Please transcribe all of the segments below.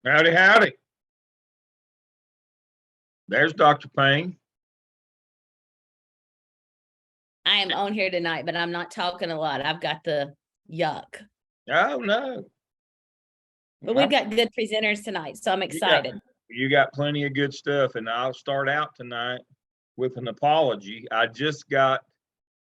Howdy, howdy. There's Dr. Payne. I am on here tonight, but I'm not talking a lot. I've got the yuck. Oh no. But we've got good presenters tonight, so I'm excited. You got plenty of good stuff, and I'll start out tonight with an apology. I just got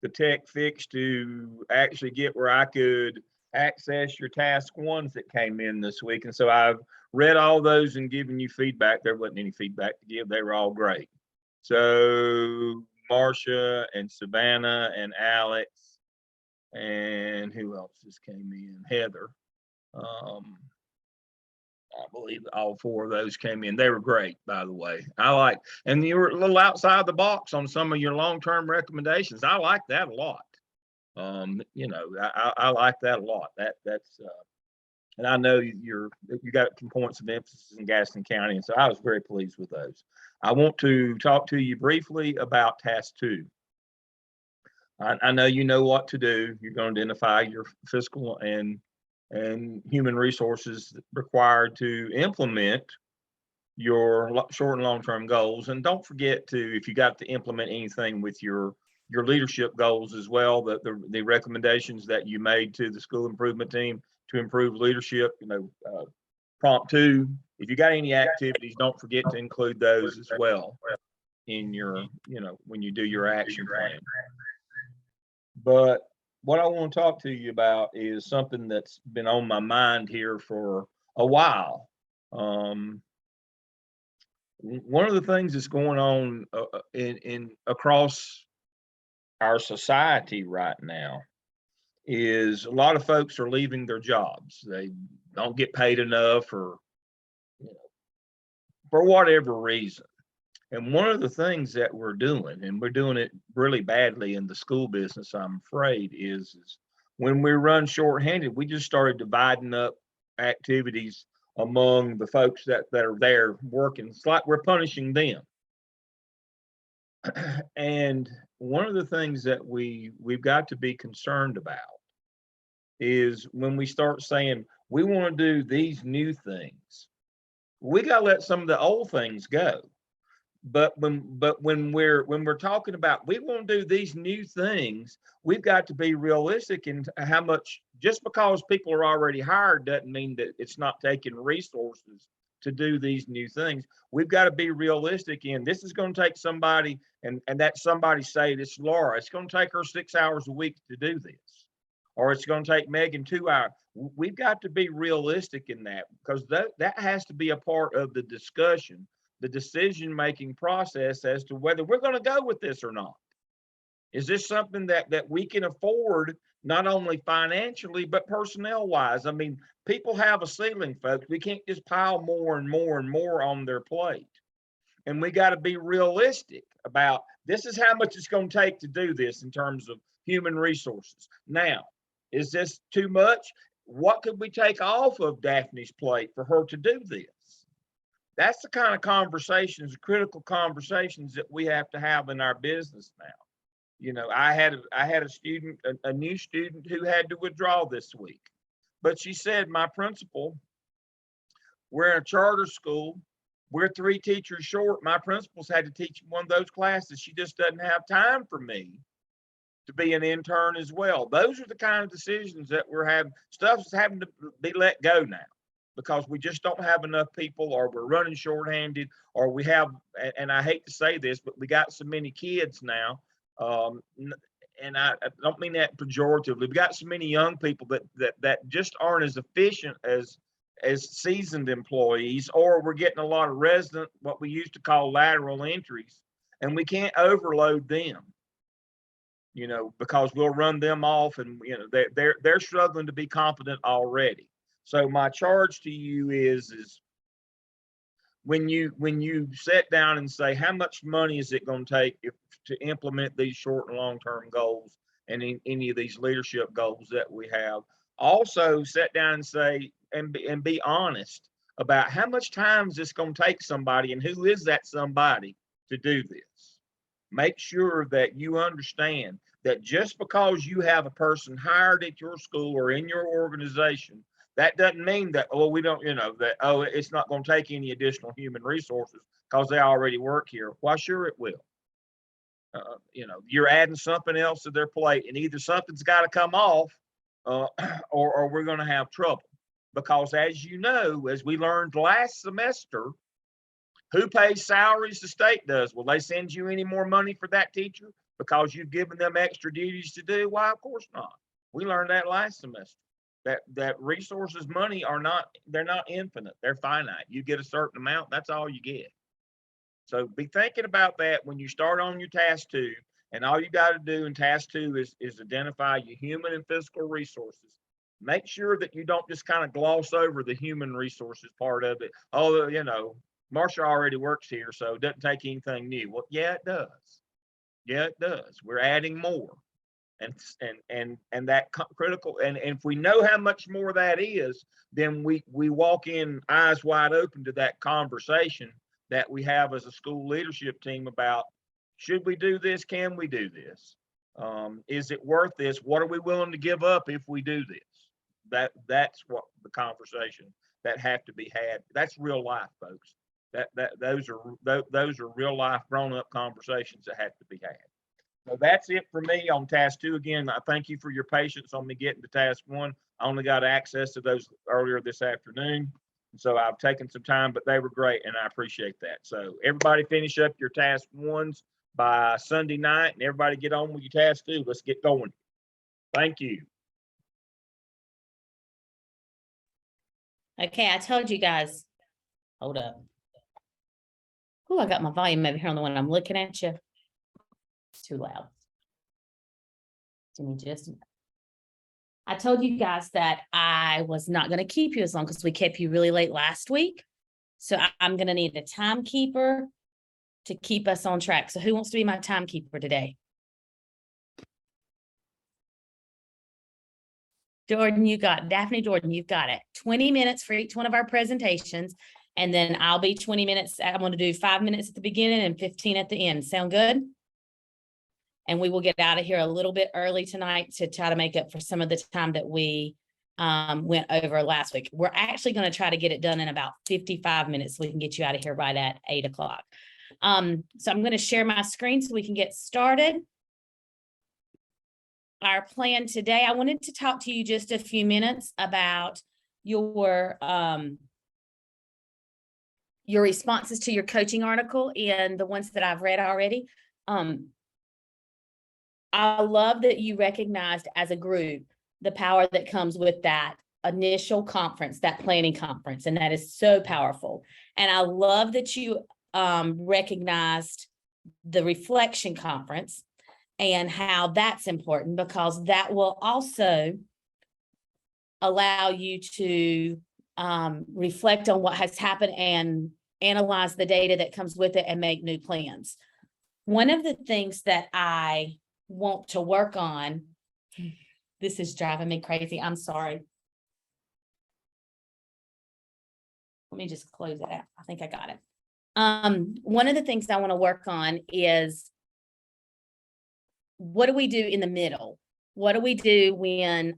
the tech fixed to actually get where I could access your task ones that came in this week. And so I've read all those and given you feedback. There wasn't any feedback to give. They were all great. So Marcia and Savannah and Alex and who else just came in? Heather. I believe all four of those came in. They were great, by the way. And you were a little outside the box on some of your long-term recommendations. I like that a lot. I like that a lot. And I know you got some points of emphasis in Gaston County, and so I was very pleased with those. I want to talk to you briefly about task 2. I know you know what to do. You're going to identify your fiscal and human resources required to implement your short and long-term goals. And don't forget to, if you got to implement anything with your leadership goals as well, the recommendations that you made to the school improvement team to improve leadership, prompt 2, if you got any activities, don't forget to include those as well in your, when you do your action plan. But what I want to talk to you about is something that's been on my mind here for a while. One of the things that's going on in across our society right now is a lot of folks are leaving their jobs. They don't get paid enough, or for whatever reason. And one of the things that we're doing, and we're doing it really badly in the school business, I'm afraid, is when we run shorthanded, we just started dividing up activities among the folks that are there working. It's like we're punishing them. And one of the things that we've got to be concerned about is when we start saying we want to do these new things, we got to let some of the old things go. But when we're talking about we want to do these new things, we've got to be realistic in how much. Just because people are already hired doesn't mean that it's not taking resources to do these new things. We've got to be realistic in this is going to take somebody, and that somebody say it's Laura. It's going to take her 6 hours a week to do this, or it's going to take Megan 2 hours. We've got to be realistic in that, because that has to be a part of the discussion, the decision-making process as to whether we're going to go with this or not. Is this something that we can afford, not only financially, but personnel-wise? I mean, people have a ceiling, folks. We can't just pile more and more and more on their plate. And we got to be realistic about this is how much it's going to take to do this in terms of human resources. Now, is this too much? What could we take off of Daphne's plate for her to do this? That's the kind of conversations, critical conversations that we have to have in our business now. I had a student, a new student who had to withdraw this week, but she said, my principal, we're in a charter school, we're 3 teachers short. My principal's had to teach one of those classes. She just doesn't have time for me to be an intern as well. Those are the kind of decisions that we're having. Stuff's having to be let go now, because we just don't have enough people, or we're running shorthanded, or we have, and I hate to say this, but we got so many kids now, and I don't mean that pejoratively. We got so many young people that just aren't as efficient as seasoned employees, or we're getting a lot of resident, what we used to call lateral entries, and we can't overload them, because we'll run them off, and they're struggling to be competent already. So my charge to you is when you sit down and say, how much money is it going to take to implement these short and long-term goals and in any of these leadership goals that we have? Also sit down and say, and be honest about how much time is this going to take somebody, and who is that somebody to do this. Make sure that you understand that just because you have a person hired at your school or in your organization That doesn't mean that, oh, we don't, that, oh, it's not going to take any additional human resources because they already work here. Why, sure it will. You're adding something else to their plate, and either something's got to come off, or we're going to have trouble. Because as you know, as we learned last semester, who pays salaries? The state does. Will they send you any more money for that teacher because you've given them extra duties to do? Why, of course not. We learned that last semester. That resources, money they're not infinite. They're finite. You get a certain amount, that's all you get. So be thinking about that when you start on your task 2, and all you got to do in task 2 is identify your human and physical resources. Make sure that you don't just kind of gloss over the human resources part of it. Oh, Marcia already works here, so it doesn't take anything new. Well, yeah, it does. Yeah, it does. We're adding more. And that critical, and if we know how much more that is, then we walk in eyes wide open to that conversation that we have as a school leadership team about, should we do this? Can we do this? Is it worth this? What are we willing to give up if we do this? That's what the conversation that have to be had. That's real life, folks. Those are real life grown up conversations that have to be had. So that's it for me on task 2. Again, I thank you for your patience on me getting to task 1. I only got access to those earlier this afternoon. So I've taken some time, but they were great, and I appreciate that. So everybody finish up your task 1s by Sunday night, and everybody get on with your task 2. Let's get going. Thank you. Okay, I told you guys. Hold up. Oh, I got my volume over here on the one I'm looking at you. It's too loud. Give me just a minute. I told you guys that I was not going to keep you as long because we kept you really late last week. So I'm going to need a timekeeper to keep us on track. So who wants to be my timekeeper today? Jordan, Daphne Jordan, you've got it. 20 minutes for each one of our presentations. And then I'll be 20 minutes. I'm going to do 5 minutes at the beginning and 15 at the end. Sound good? And we will get out of here a little bit early tonight to try to make up for some of the time that we went over last week. We're actually going to try to get it done in about 55 minutes so we can get you out of here right at 8 o'clock. So I'm going to share my screen so we can get started. Our plan today, I wanted to talk to you just a few minutes about your responses to your coaching article and the ones that I've read already. I love that you recognized as a group the power that comes with that initial conference, that planning conference, and that is so powerful. And I love that you recognized the reflection conference and how that's important, because that will also allow you to reflect on what has happened and analyze the data that comes with it and make new plans. One of the things that I want to work on, this is driving me crazy. I'm sorry. Let me just close it out. I think I got it. One of the things I want to work on is, what do we do in the middle? What do we do when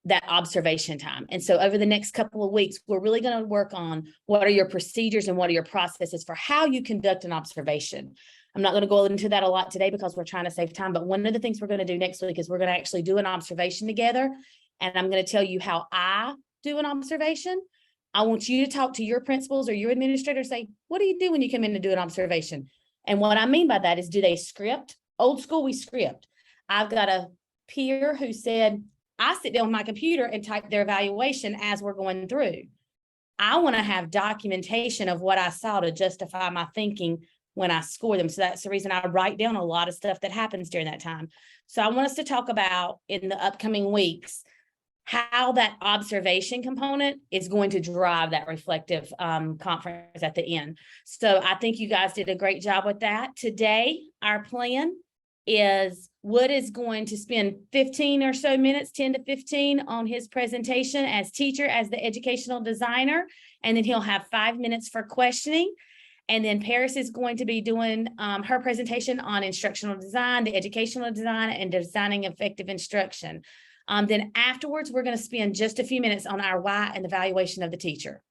that observation time? And so over the next couple of weeks, we're really going to work on what are your procedures and what are your processes for how you conduct an observation. I'm not going to go into that a lot today because we're trying to save time, but one of the things we're going to do next week is we're going to actually do an observation together. And I'm going to tell you how I do an observation. I want you to talk to your principals or your administrator, say, what do you do when you come in to do an observation? And what I mean by that is, do they script? Old school, we script. I've got a peer who said, I sit down with my computer and type their evaluation as we're going through. I want to have documentation of what I saw to justify my thinking when I score them. So that's the reason I write down a lot of stuff that happens during that time. So I want us to talk about in the upcoming weeks how that observation component is going to drive that reflective conference at the end. So I think you guys did a great job with that. Today, our plan is Wood is going to spend 15 or so minutes, 10 to 15 on his presentation as teacher, as the educational designer, and then he'll have 5 minutes for questioning. And then Paris is going to be doing her presentation on instructional design, the educational design, and designing effective instruction. Then afterwards, we're going to spend just a few minutes on our why and evaluation of the teacher.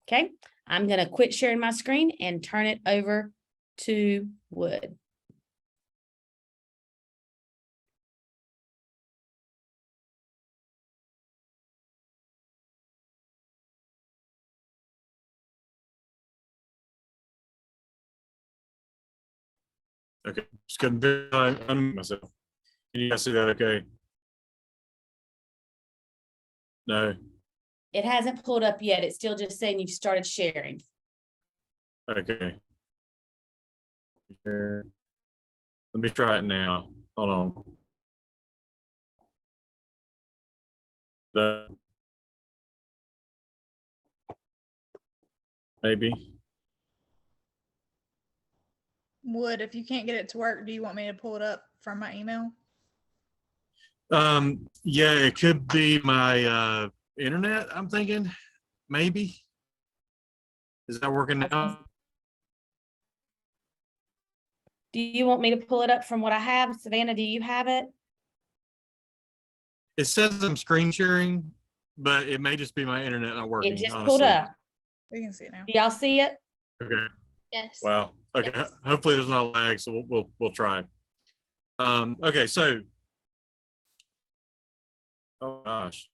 Okay, I'm going to quit sharing my screen and turn it over to Wood. Okay, just couldn't unmute myself. Can you guys see that okay? No, It hasn't pulled up yet. It's still just saying you've started sharing. okay. Here. Let me try it now. Hold on. Maybe. Would, if you can't get it to work, do you want me to pull it up from my email? Yeah, it could be my internet, I'm thinking. Maybe. Is that working now? Do you want me to pull it up from what I have? Savannah, do you have it? It says I'm screen sharing, but it may just be my internet not working. It just honestly. pulled up. We can see it now. Do y'all see it? Okay. Yes. Wow. Okay. Yes. Hopefully there's not lag, so we'll try. Okay. So. Oh gosh.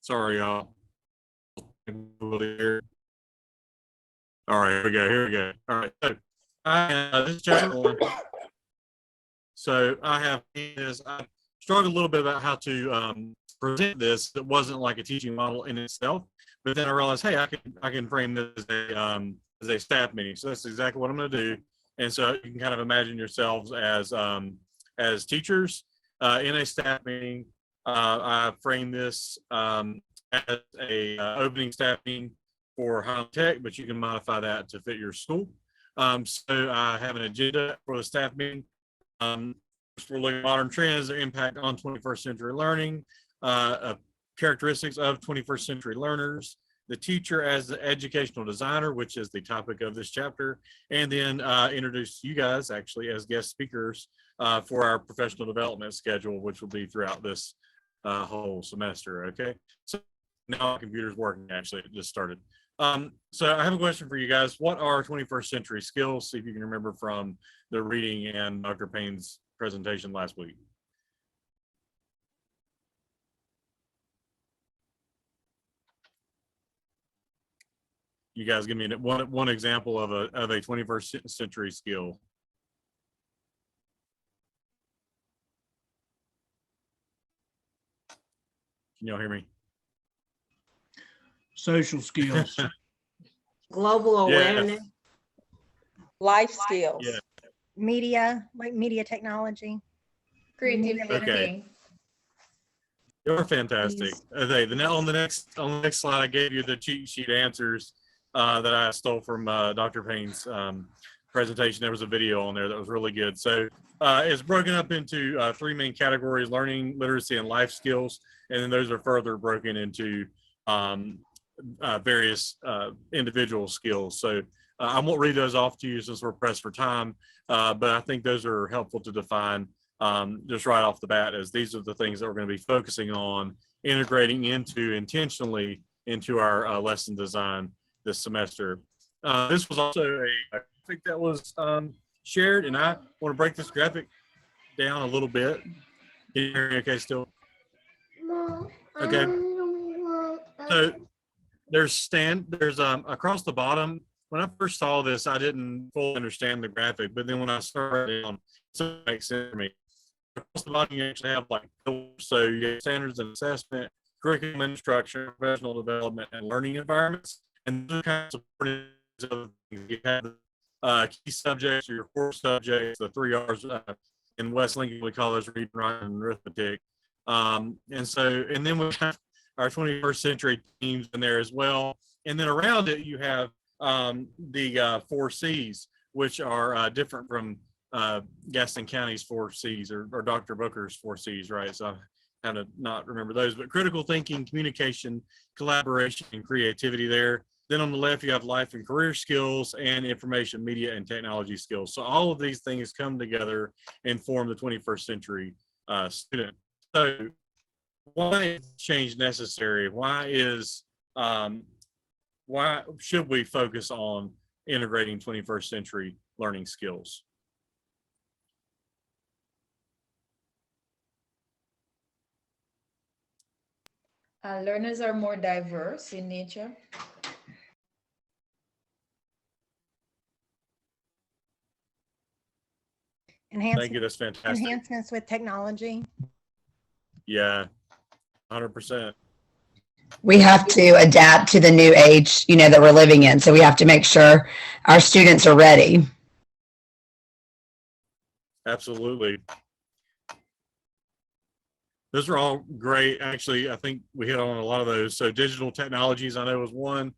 Sorry, y'all. All right, here we go. Here we go. All right. So this is chapter 1. So I have this. I struggled a little bit about how to present this. It wasn't like a teaching model in itself, but then I realized, hey, I can frame this as a staff meeting. So that's exactly what I'm going to do. And so you can kind of imagine yourselves as teachers in a staff meeting. I frame this as a opening staff meeting for Highland Tech, but you can modify that to fit your school. So I have an agenda for the staff meeting. We're looking at modern trends, their impact on 21st century learning, characteristics of 21st century learners, the teacher as the educational designer, which is the topic of this chapter, and then introduce you guys actually as guest speakers for our professional development schedule, which will be throughout this whole semester. Okay, so now our computer's working. Actually, it just started. So I have a question for you guys. What are 21st century skills? See if you can remember from the reading and Dr. Payne's presentation last week. You guys give me one example of a 21st century skill. Can y'all hear me? Social skills. Global Yes. awareness. Life skills. Yeah. Media, like media technology. Creativity. Okay. You're fantastic. Okay, on the next slide, I gave you the cheat sheet answers that I stole from Dr. Payne's presentation. There was a video on there that was really good. So it's broken up into 3 main categories: learning, literacy, and life skills. And then those are further broken into various individual skills. So I won't read those off to you since we're pressed for time, but I think those are helpful to define just right off the bat, as these are the things that we're going to be focusing on integrating intentionally into our lesson design this semester. This was also a graphic that was shared, and I want to break this graphic down a little bit. Can you hear me okay still? Okay. So there's across the bottom. When I first saw this, I didn't fully understand the graphic, but then when I started on, so it makes sense to me. Across the bottom, you actually have like pillars. So you have standards and assessment, curriculum instruction, professional development, and learning environments. And those kinds of other things. You have key subjects or your core subjects, the 3 R's. In West Lincoln, we call those reading, writing, and arithmetic. And then we have our 21st century themes in there as well. And then around it, you have the 4 C's, which are different from Gaston County's 4 C's or Dr. Booker's 4 C's, right? So I kind of not remember those, but critical thinking, communication, collaboration, and creativity there. Then on the left, you have life and career skills and information, media, and technology skills. So all of these things come together and form the 21st century student. So why is change necessary? Why should we focus on integrating 21st century learning skills? Learners are more diverse in nature. Thank you. That's fantastic. Enhancements with technology. Yeah, 100%. We have to adapt to the new age, that we're living in. So we have to make sure our students are ready. Absolutely. Those are all great. Actually, I think we hit on a lot of those. So digital technologies, I know, was one.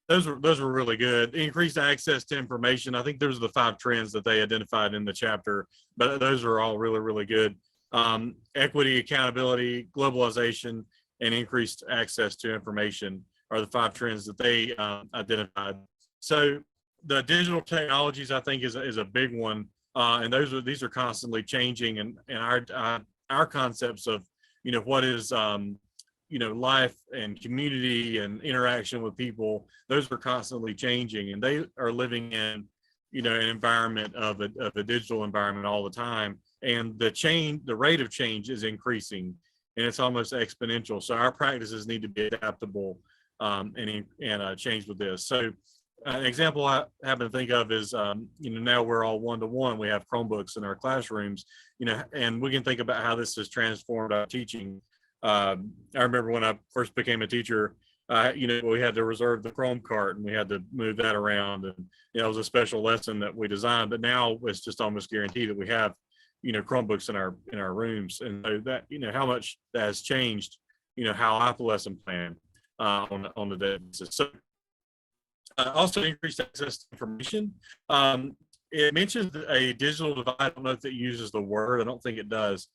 Those were really good. Increased access to information. I think those are the 5 trends that they identified in the chapter, but those are all really, really good. Equity, accountability, globalization, and increased access to information are the 5 trends that they identified. So the digital technologies, I think, is a big one, and these are constantly changing, and our concepts of what is life and community and interaction with people, those are constantly changing, and they are living in an environment of a digital environment all the time, and the rate of change is increasing, and it's almost exponential. So our practices need to be adaptable and change with this. So an example I happen to think of is now we're all one-to-one. We have Chromebooks in our classrooms, and we can think about how this has transformed our teaching. I remember when I first became a teacher, we had to reserve the Chrome cart and we had to move that around, and it was a special lesson that we designed. But now it's just almost guaranteed that we have Chromebooks in our rooms, and so that how much that has changed how I have to lesson plan on the day basis. So also increased access to information. It mentions a digital divide. I don't know if it uses the word. I don't think it does.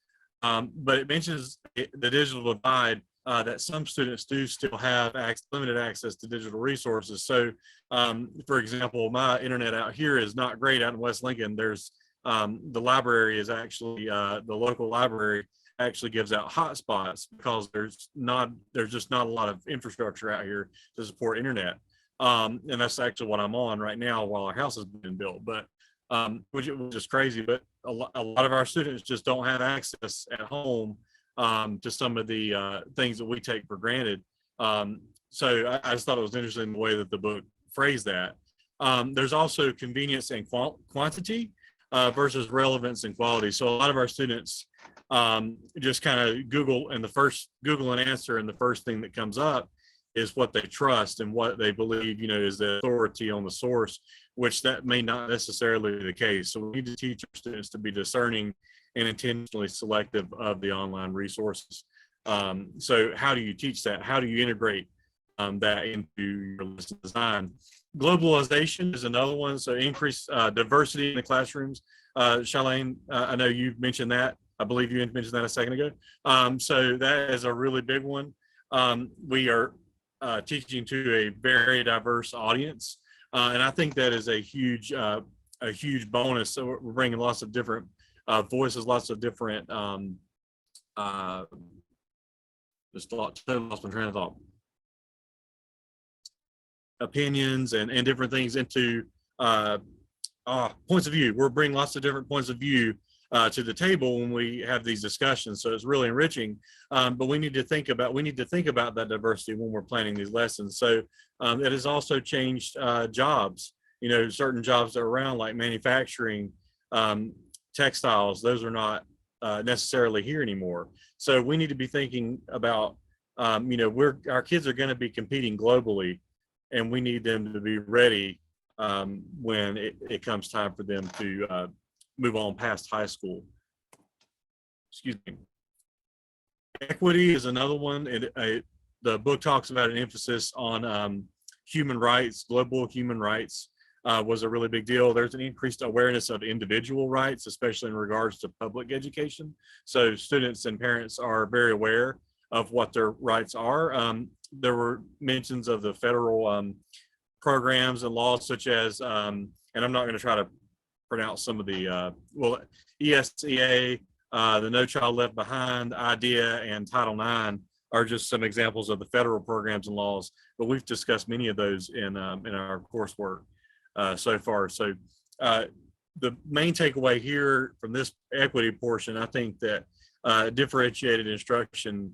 But it mentions the digital divide, that some students do still have limited access to digital resources. So, for example, my internet out here is not great out in West Lincoln. There's the library is actually the local library actually gives out hotspots because there's just not a lot of infrastructure out here to support internet. And that's actually what I'm on right now while our house is being built. But which is crazy, but a lot of our students just don't have access at home to some of the things that we take for granted. So I just thought it was interesting the way that the book phrased that. There's also convenience and quantity versus relevance and quality. So a lot of our students just kind of Google an answer, and the first thing that comes up is what they trust and what they believe, is the authority on the source, which that may not necessarily be the case. So we need to teach our students to be discerning and intentionally selective of the online resources. So how do you teach that? How do you integrate that into your lesson design? Globalization is another one. So increase diversity in the classrooms. Charlene, I know you've mentioned that. I believe you mentioned that a second ago. So that is a really big one. We are teaching to a very diverse audience. And I think that is a huge bonus. So we're bringing lots of different voices, lots of different, just totally lost my train of thought. Opinions and different things into points of view. We're bringing lots of different points of view to the table when we have these discussions. So it's really enriching. But we need to think about that diversity when we're planning these lessons. So it has also changed jobs. Certain jobs that are around, like manufacturing, textiles. Those are not necessarily here anymore. So we need to be thinking about our kids are going to be competing globally, and we need them to be ready when it comes time for them to move on past high school. Excuse me. Equity is another one. The book talks about an emphasis on human rights. Global human rights was a really big deal. There's an increased awareness of individual rights, especially in regards to public education. So students and parents are very aware of what their rights are. There were mentions of the federal programs and laws such as, and I'm not going to try to pronounce some of the, ESEA, the No Child Left Behind, IDEA, and Title IX are just some examples of the federal programs and laws, but we've discussed many of those in our coursework so far. So the main takeaway here from this equity portion, I think that differentiated instruction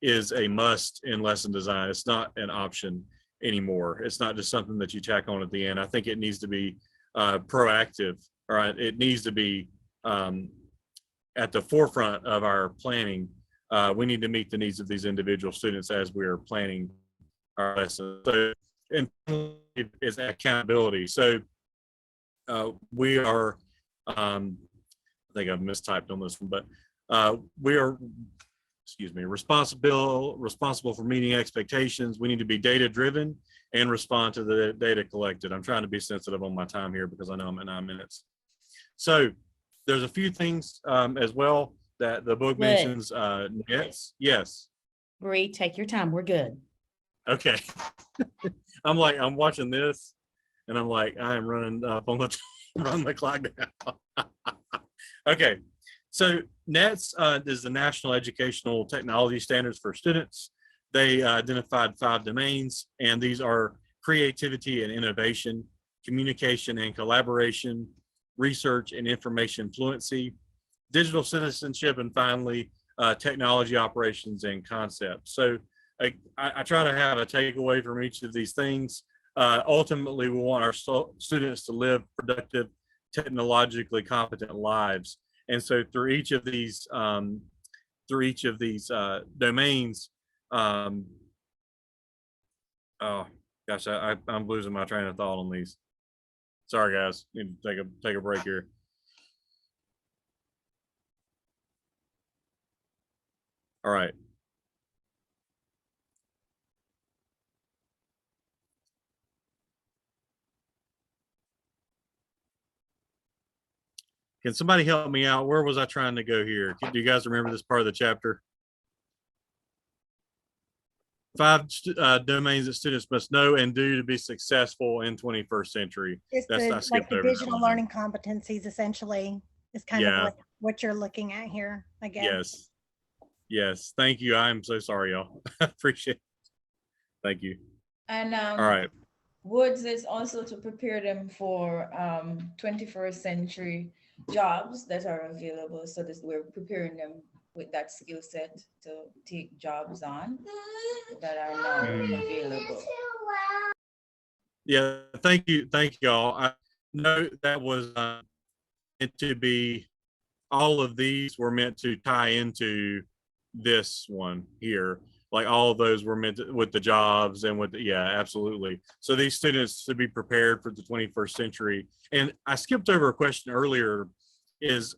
is a must in lesson design. It's not an option anymore. It's not just something that you tack on at the end. I think it needs to be proactive, all right? It needs to be at the forefront of our planning. We need to meet the needs of these individual students as we are planning our lessons. So, and is accountability. So we are, I think I've mistyped on this one, but we are, responsible for meeting expectations. We need to be data driven and respond to the data collected. I'm trying to be sensitive on my time here because I know I'm at 9 minutes. So there's a few things as well that the book mentions. Yes. Bree, take your time. We're good. Okay. I'm watching this and I'm like, I am running up on the clock down. Okay. So NETS is the National Educational Technology Standards for Students. They identified 5 domains, and these are creativity and innovation, communication and collaboration, research and information fluency, digital citizenship, and finally, technology operations and concepts. So I try to have a takeaway from each of these things. Ultimately, we want our students to live productive, technologically competent lives. And so through each of these domains, oh gosh, I'm losing my train of thought on these. Sorry guys, need to take a break here. All right. Can somebody help me out? Where was I trying to go here? Do you guys remember this part of the chapter? 5 domains that students must know and do to be successful in 21st century. It's like the digital learning competencies essentially is kind of what you're looking at here, I guess. Yes. Thank you. I'm so sorry, y'all. I appreciate it. Thank you. And all right. Woods is also to prepare them for 21st century jobs that are available. So we're preparing them with that skill set to take jobs on that are now available. Yeah, thank you all. I know that was meant to be, all of these were meant to tie into this one here. Like all of those were meant to, with the jobs and with yeah, absolutely. So these students to be prepared for the 21st century. And I skipped over a question earlier is,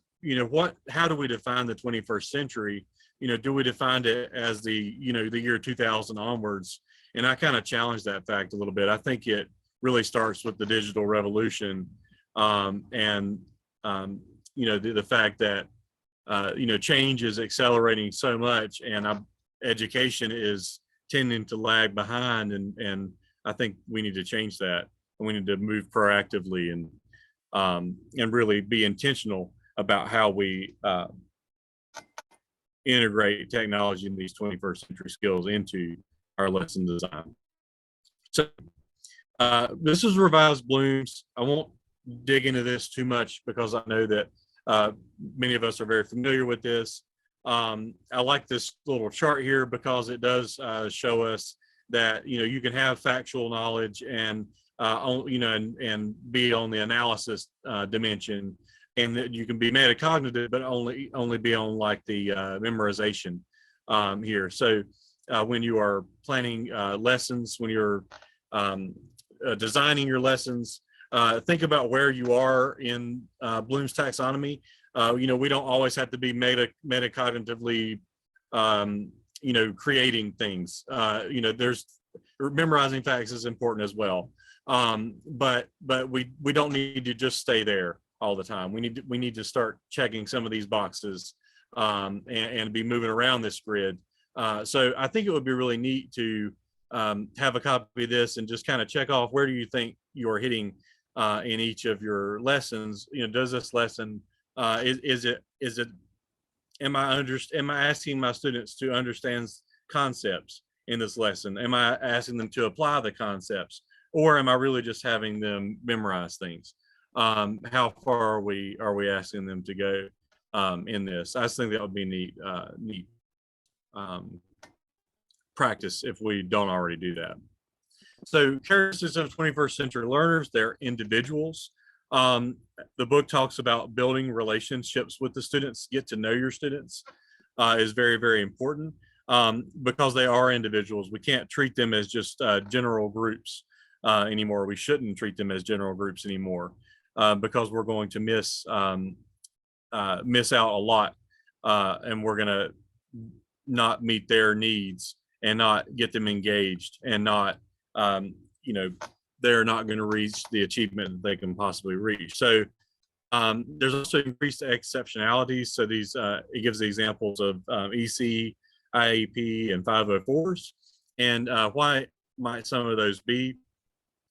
how do we define the 21st century? Do we define it as the year 2000 onwards? And I kind of challenge that fact a little bit. I think it really starts with the digital revolution, and the fact that change is accelerating so much, and education is tending to lag behind, and I think we need to change that, and we need to move proactively and really be intentional about how we integrate technology in these 21st century skills into our lesson design. So this is revised Bloom's. I won't dig into this too much because I know that many of us are very familiar with this. I like this little chart here because it does show us that you can have factual knowledge and and be on the analysis dimension, and that you can be metacognitive, but only be on like the memorization here. So when you are planning lessons, when you're designing your lessons, think about where you are in Bloom's taxonomy. We don't always have to be metacognitively, creating things. There's memorizing facts is important as well. But we don't need to just stay there all the time. We need to start checking some of these boxes and be moving around this grid So I think it would be really neat to have a copy of this and just kind of check off where do you think you're hitting in each of your lessons. Does this lesson is it am I asking my students to understand concepts in this lesson? Am I asking them to apply the concepts, or am I really just having them memorize things? How far are we asking them to go in this? I just think that would be neat practice if we don't already do that. So characteristics of 21st century learners, they're individuals. The book talks about building relationships with the students. Get to know your students is very, very important because they are individuals. We can't treat them as just general groups anymore. We shouldn't treat them as general groups anymore because we're going to miss out a lot and we're going to not meet their needs and not get them engaged and not they're not going to reach the achievement that they can possibly reach. So there's also increased exceptionalities. So these it gives the examples of EC, IEP, and 504s. And why might some of those be?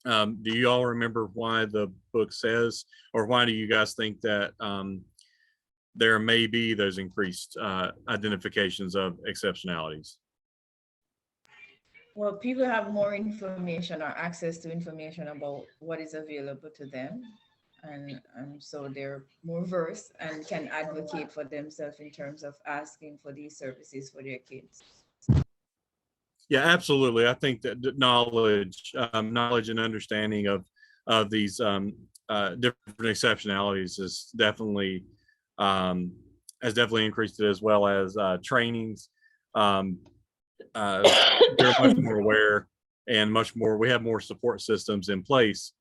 Do you all remember why the book says, or why do you guys think that there may be those increased identifications of exceptionalities? Well, people have more information or access to information about what is available to them. And so they're more versed and can advocate for themselves in terms of asking for these services for their kids. Yeah, absolutely. I think that knowledge and understanding of these different exceptionalities is definitely has definitely increased it, as well as trainings. They're much more aware and much more. We have more support systems in place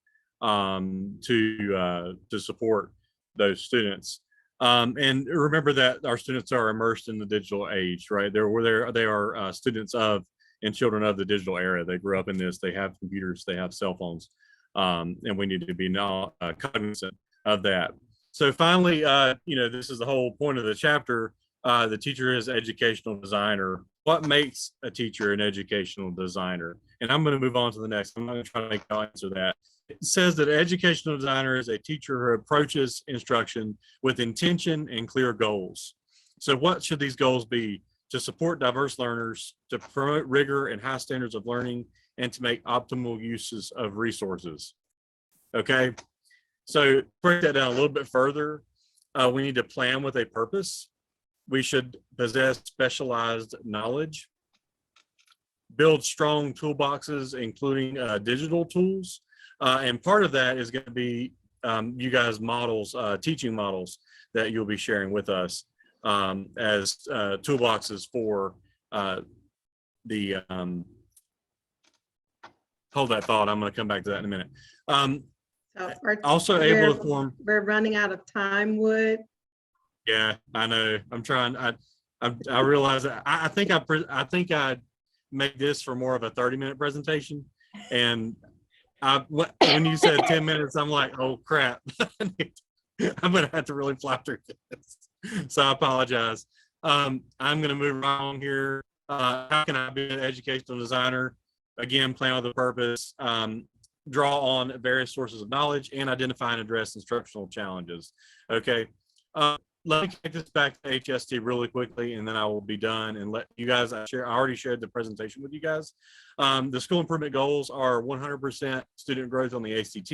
to support those students. And remember that our students are immersed in the digital age, right? They are students of and children of the digital era. They grew up in this. They have computers. They have cell phones, and we need to be cognizant of that. So finally, this is the whole point of the chapter. The teacher is educational designer. What makes a teacher an educational designer? And I'm going to move on to the next. I'm not going to try to make you answer that. It says that an educational designer is a teacher who approaches instruction with intention and clear goals. So what should these goals be? To support diverse learners, to promote rigor and high standards of learning, and to make optimal uses of resources. Okay, so break that down a little bit further. We need to plan with a purpose. We should possess specialized knowledge, build strong toolboxes, including digital tools. And part of that is going to be you guys models, teaching models that you'll be sharing with us as toolboxes for the, hold that thought. I'm going to come back to that in a minute. Also able to form. We're running out of time, Wood. Yeah, I know. I'm trying. I realize that I think I made this for more of a 30-minute presentation, and when you said 10 minutes, I'm like, oh crap, I'm gonna have to really fly through this. So I apologize. I'm gonna move on here. How can I be an educational designer? Again, plan with a purpose. Draw on various sources of knowledge and identify and address instructional challenges. Okay. Let me take this back to HST really quickly, and then I will be done and let you guys share. I already shared the presentation with you guys. The school improvement goals are 100% student growth on the ACT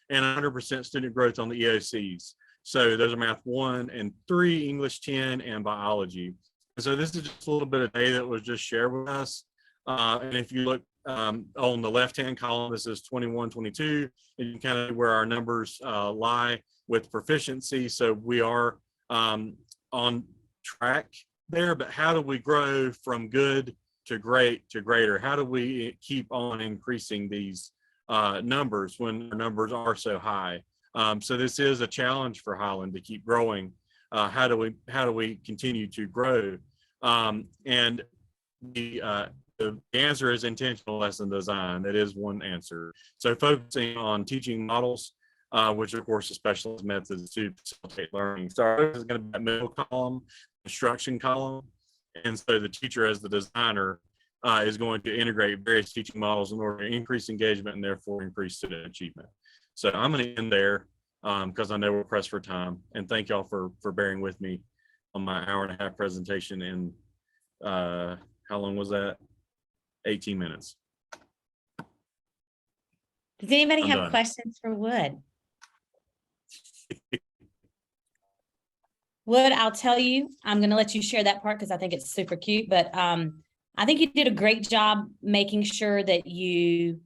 and 100% student growth on the EOCs. So those are Math 1 and 3, English 10, and biology. And so this is just a little bit of data that was just shared with us. And if you look on the left-hand column, this is 21, 22, and you can kind of where our numbers lie with proficiency. So we are on track there, but how do we grow from good to great to greater? How do we keep on increasing these numbers when our numbers are so high? So this is a challenge for Highland to keep growing. How do we continue to grow? And the answer is intentional lesson design. That is one answer. So focusing on teaching models, which of course is specialized methods to facilitate learning. So this is going to be that middle column, instruction column, And so the teacher as the designer is going to integrate various teaching models in order to increase engagement and therefore increase student achievement. So I'm going to end there because I know we're pressed for time. And thank y'all for bearing with me on my hour-and-a-half presentation in, how long was that? 18 minutes. Does anybody I'm have done. questions for Wood? Wood, I'll tell you, I'm going to let you share that part because I think it's super cute, but I think you did a great job making sure that you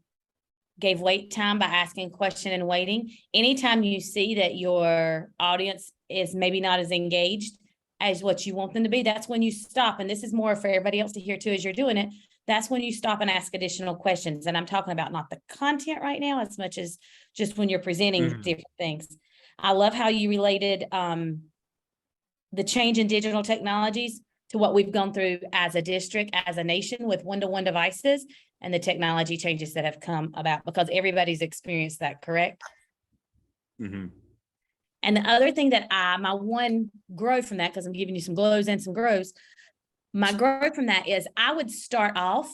gave wait time by asking a question and waiting. Anytime you see that your audience is maybe not as engaged as what you want them to be, that's when you stop. And this is more for everybody else to hear too as you're doing it. That's when you stop and ask additional questions. And I'm talking about not the content right now as much as just when you're presenting different things. I love how you related the change in digital technologies to what we've gone through as a district, as a nation with one-to-one devices and the technology changes that have come about because everybody's experienced that, correct? Mm-hmm. And the other thing that my one growth from that, because I'm giving you some glows and some grows, my growth from that is I would start off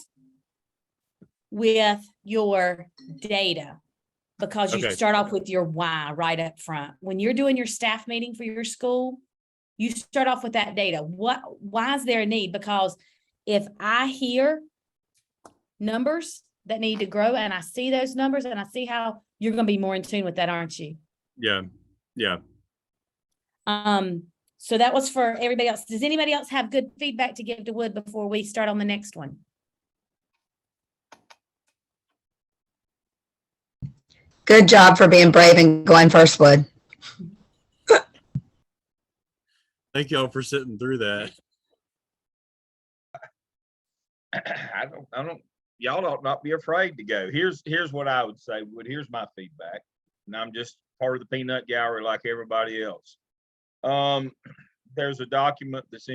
with your data because you start off with your why right up front. When you're doing your staff meeting for your school, you start off with that data. Why is there a need? Because if I hear numbers that need to grow and I see those numbers and I see how you're going to be more in tune with that, aren't you? Yeah. Yeah. So that was for everybody else. Does anybody else have good feedback to give to Wood before we start on the next one? Good job for being brave and going first, Wood. Thank y'all for sitting through that. Y'all ought not be afraid to go. Here's what I would say, Wood. Here's my feedback. And I'm just part of the peanut gallery like everybody else. There's a document that's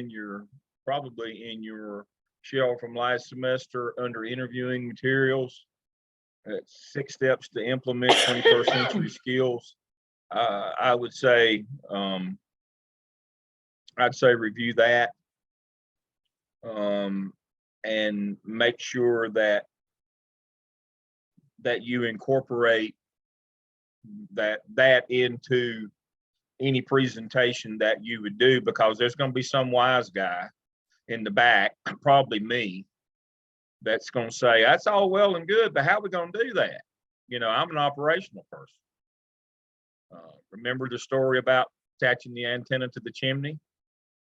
probably in your shell from last semester under interviewing materials. 6 steps to implement 21st century skills. I would say, review that and make sure that you incorporate that into any presentation that you would do, because there's going to be some wise guy in the back, probably me, that's going to say, that's all well and good, but how are we going to do that? You know, I'm an operational person. Remember the story about attaching the antenna to the chimney?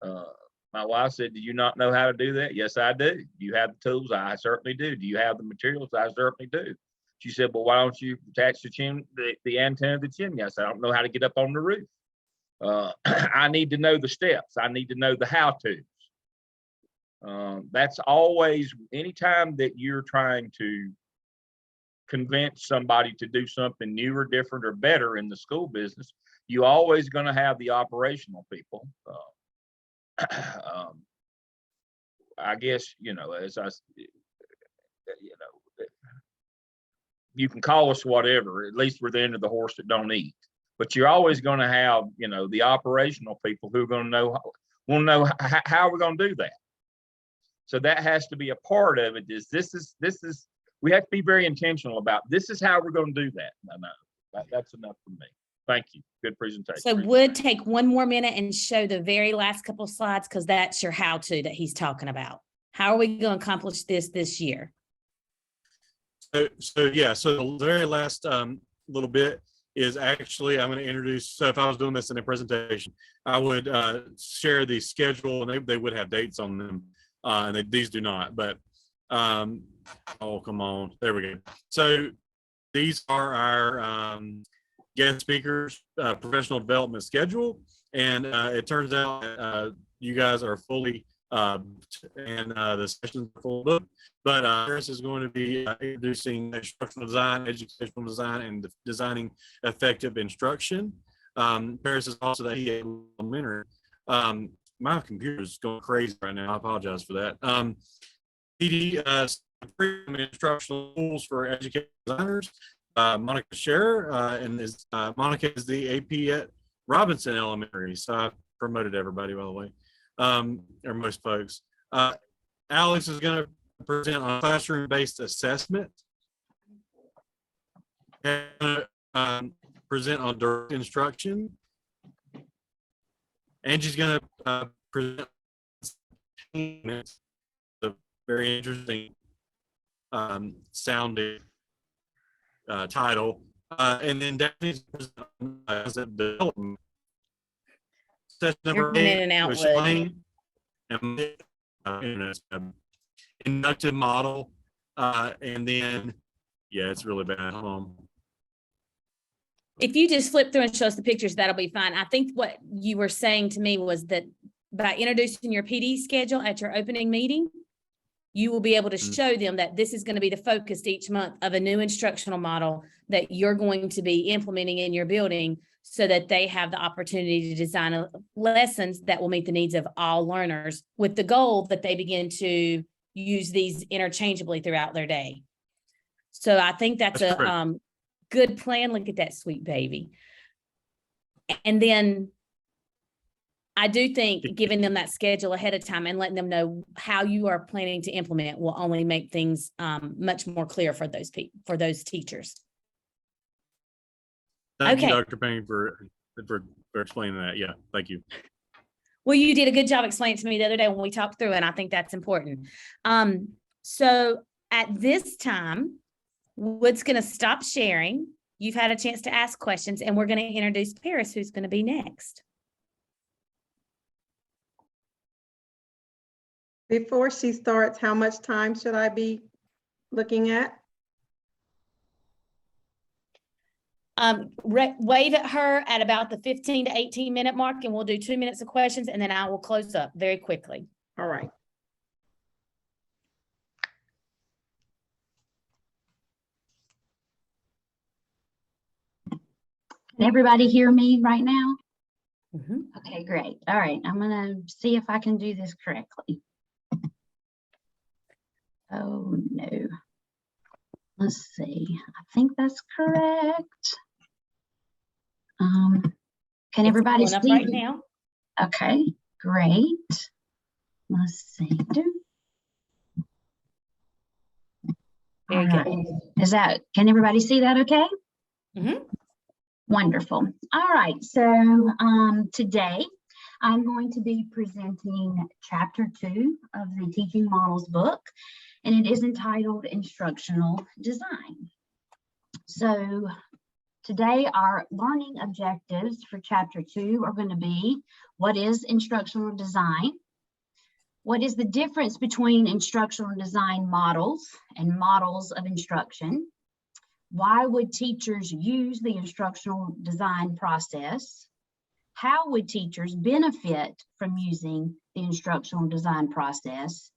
My wife said, do you not know how to do that? Yes, I do. Do you have the tools? I certainly do. Do you have the materials? I certainly do. She said, well, why don't you attach the antenna to the chimney? I said, I don't know how to get up on the roof. I need to know the steps. I need to know the how-tos. That's always, anytime that you're trying to convince somebody to do something new or different or better in the school business, you always going to have the operational people. I guess, you can call us whatever, at least we're the end of the horse that don't eat. But you're always going to have, the operational people who are going to want to know how we're going to do that. So that has to be a part of it. We have to be very intentional about this is how we're going to do that. No, that's enough for me. Thank you. Good presentation. So Would take one more minute and show the very last couple of slides, because that's your how-to that he's talking about. How are we going to accomplish this year? So the very last little bit is actually, I'm going to introduce, so if I was doing this in a presentation, I would share the schedule, and they would have dates on them, and these do not, but oh, come on, there we go. So these are our guest speakers, professional development schedule, and it turns out you guys are fully and the sessions are full up. But Paris is going to be introducing instructional design, educational design, and designing effective instruction. Paris is also the EA elementary. My computer is going crazy right now. I apologize for that. PD instructional tools for educational designers. Monica Scherer, Monica is the AP at Robinson Elementary. So I promoted everybody, by the way, or most folks. Alex is going to present on classroom-based assessment. And, present on direct instruction. Angie's going to present a very interesting sounding title. And then Daphne's present development. Session You're number coming in 8 and out, was Wood. Shane and inductive model. And then, yeah, it's really bad. Hold on. If you just flip through and show us the pictures, that'll be fine. I think what you were saying to me was that by introducing your PD schedule at your opening meeting, you will be able to show them that this is going to be the focus each month of a new instructional model that you're going to be implementing in your building so that they have the opportunity to design lessons that will meet the needs of all learners with the goal that they begin to use these interchangeably throughout their day. So I think that's a good plan. Look at that sweet baby. And then I do think giving them that schedule ahead of time and letting them know how you are planning to implement will only make things much more clear for those people, for those teachers. Thank you, Okay. Dr. Payne, for explaining that. Yeah, thank you. Well, you did a good job explaining it to me the other day when we talked through it, and I think that's important. So at this time, Wood's going to stop sharing. You've had a chance to ask questions, and we're going to introduce Paris, who's going to be next. Before she starts, how much time should I be looking at? Wave at her at about the 15 to 18 minute mark, and we'll do 2 minutes of questions, and then I will close up very quickly. All right. Can everybody hear me right now? Mm-hmm. Okay, great. All right, I'm gonna see if I can do this correctly. Oh, no. Let's see. I think that's correct. Can everybody It's see pulling up right now? Okay, great. Let's see. Very All good. right. Can everybody see that okay? Mm-hmm. Wonderful. All right, so today I'm going to be presenting chapter 2 of the Teaching Models book, and it is entitled Instructional Design. So today our learning objectives for chapter 2 are going to be, what is instructional design? What is the difference between instructional design models and models of instruction? Why would teachers use the instructional design process? How would teachers benefit from using the instructional design process?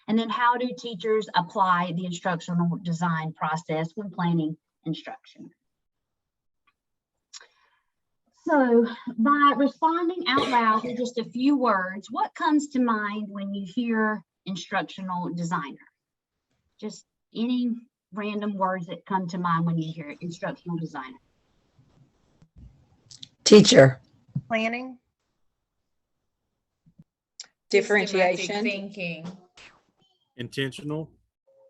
And then how do teachers apply the instructional design process when planning instruction? So by responding out loud with just a few words, what comes to mind when you hear instructional designer? Just any random words that come to mind when you hear instructional designer. Teacher. Planning. Systematic Differentiation. thinking. Intentional.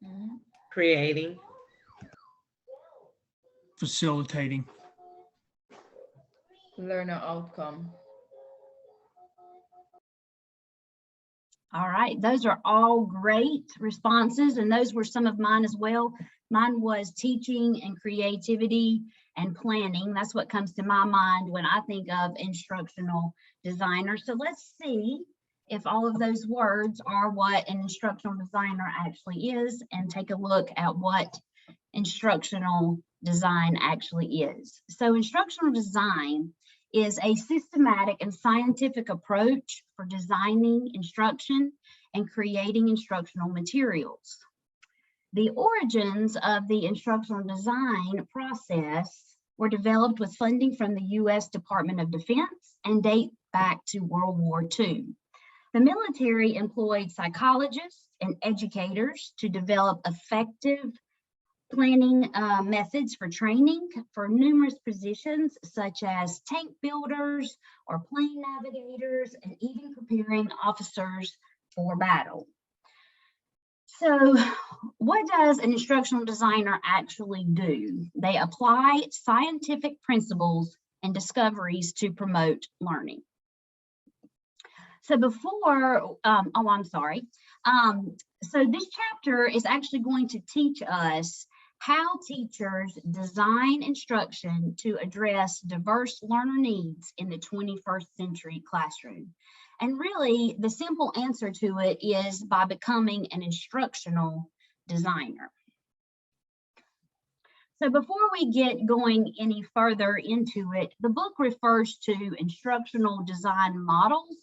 Mhm. Creating. Facilitating. Learner outcome. All right, those are all great responses, and those were some of mine as well. Mine was teaching and creativity and planning. That's what comes to my mind when I think of instructional designer. So let's see if all of those words are what an instructional designer actually is, and take a look at what instructional design actually is. So instructional design is a systematic and scientific approach for designing instruction and creating instructional materials. The origins of the instructional design process were developed with funding from the U.S. Department of Defense and date back to World War II. The military employed psychologists and educators to develop effective planning methods for training for numerous positions such as tank builders or plane navigators, and even preparing officers for battle. So what does an instructional designer actually do? They apply scientific principles and discoveries to promote learning. So before, I'm sorry. So this chapter is actually going to teach us how teachers design instruction to address diverse learner needs in the 21st century classroom. And really, the simple answer to it is by becoming an instructional designer. So before we get going any further into it, the book refers to instructional design models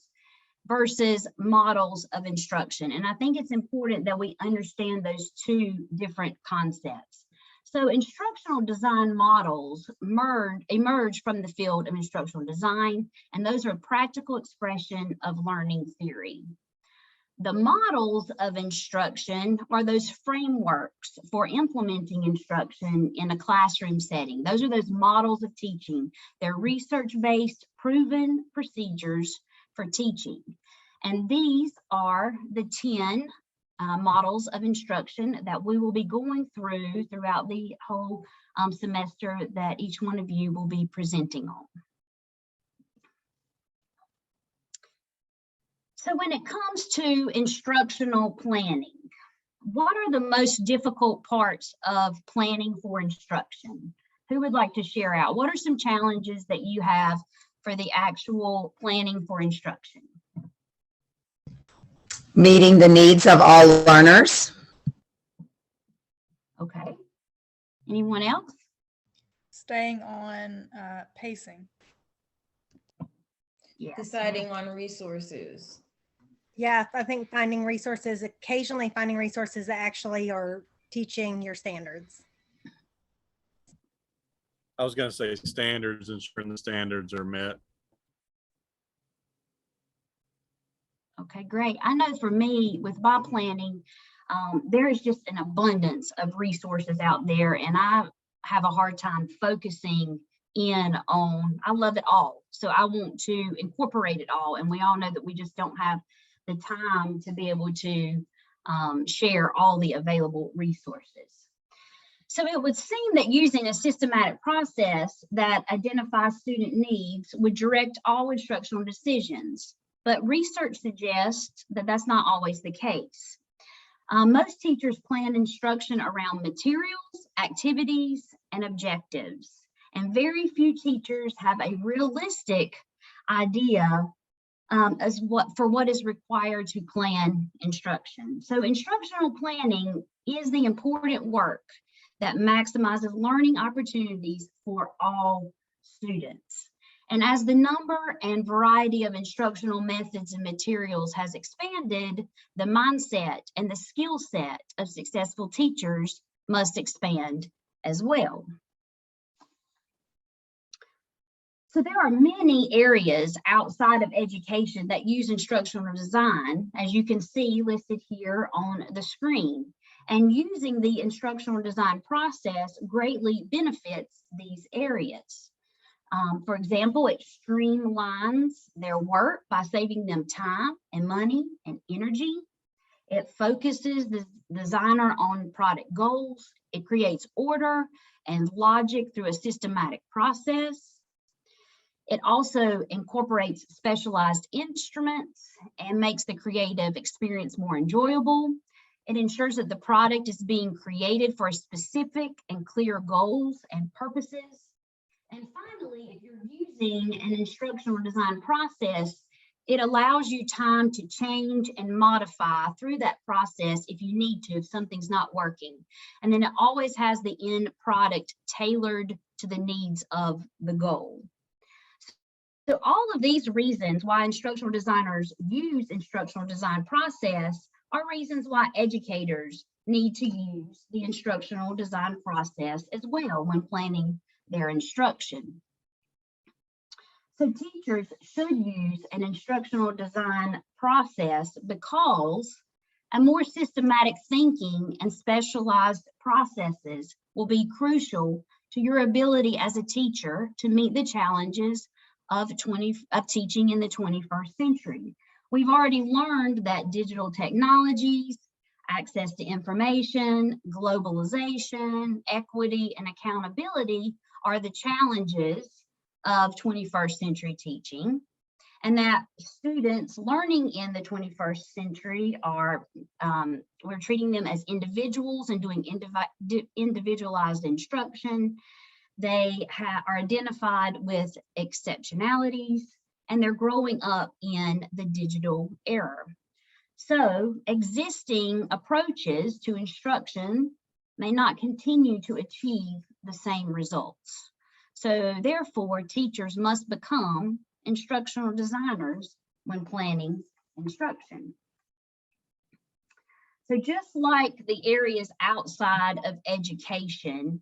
versus models of instruction. And I think it's important that we understand those two different concepts. So instructional design models emerge from the field of instructional design, and those are practical expression of learning theory. The models of instruction are those frameworks for implementing instruction in a classroom setting. Those are those models of teaching. They're research-based, proven procedures for teaching. And these are the 10 models of instruction that we will be going through throughout the whole semester that each one of you will be presenting on. So when it comes to instructional planning, what are the most difficult parts of planning for instruction? Who would like to share out? What are some challenges that you have for the actual planning for instruction? Meeting the needs of all learners. Okay. Anyone else? Staying on pacing. Yeah. Deciding on resources. Yeah, I think finding resources, occasionally finding resources that actually are teaching your standards. I was going to say standards, ensuring the standards are met. Okay, great. I know for me, with my planning, there is just an abundance of resources out there, and I have a hard time focusing in on, I love it all. So I want to incorporate it all. And we all know that we just don't have the time to be able to share all the available resources. So it would seem that using a systematic process that identifies student needs would direct all instructional decisions. But research suggests that that's not always the case. Most teachers plan instruction around materials, activities, and objectives. And very few teachers have a realistic idea for what is required to plan instruction. So instructional planning is the important work that maximizes learning opportunities for all students. And as the number and variety of instructional methods and materials has expanded, the mindset and the skill set of successful teachers must expand as well. So there are many areas outside of education that use instructional design, as you can see listed here on the screen. And using the instructional design process greatly benefits these areas. For example, it streamlines their work by saving them time and money and energy. It focuses the designer on product goals. It creates order and logic through a systematic process. It also incorporates specialized instruments and makes the creative experience more enjoyable. It ensures that the product is being created for specific and clear goals and purposes. And finally, if you're using an instructional design process, it allows you time to change and modify through that process if you need to, if something's not working. And then it always has the end product tailored to the needs of the goal. So all of these reasons why instructional designers use instructional design process are reasons why educators need to use the instructional design process as well when planning their instruction. So teachers should use an instructional design process because a more systematic thinking and specialized processes will be crucial to your ability as a teacher to meet the challenges of teaching in the 21st century. We've already learned that digital technologies Access to information, globalization, equity, and accountability are the challenges of 21st century teaching, and that students learning in the 21st century are, we're treating them as individuals and doing individualized instruction. They are identified with exceptionalities, and they're growing up in the digital era. So existing approaches to instruction may not continue to achieve the same results. So therefore, teachers must become instructional designers when planning instruction. So just like the areas outside of education,